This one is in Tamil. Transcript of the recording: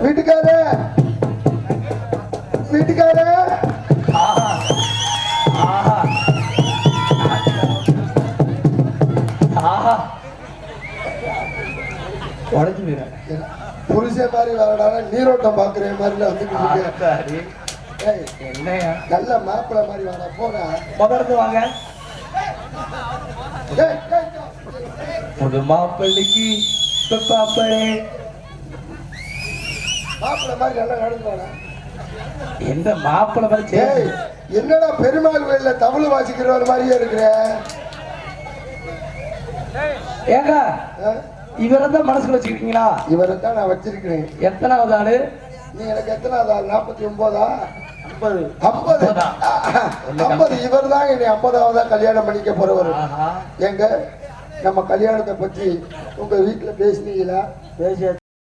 வீட்டுக்காரே வீட்டுக்காரே உடஞ்சு போயிடும். புருஷன் மாதிரி வரடா நீரோட்டம் பாக்குற மாதிரில வந்து என்னையா நல்ல மாப்பிள்ள மாதிரி வாடா போடா முதல்ல வாங்க. புது மாப்பிள்ளைக்கு பாப்பே மாப்பிள்ள மாதிரி நல்லா நடந்து வாடா. எந்த மாப்பிள்ள மாதிரி ஏய் என்னடா பெருமாள் கோயில்ல தமிழ் வாசிக்கிறவர் மாதிரியே இருக்கிற. ஏங்க இவரை தான் மனசுல வச்சுக்கிட்டீங்களா? இவரை தான் நான் வச்சிருக்கிறேன். எத்தனாவது ஆளு? நீ எனக்கு எத்தனாவது ஆள்? 49ஆ? 50. 50 இவர் தான் என்னை 50ஆவதா கல்யாணம் பண்ணிக்க போறவர். எங்க நம்ம கல்யாணத்தை பத்தி உங்க வீட்டுல பேசினீங்களா? பேசிய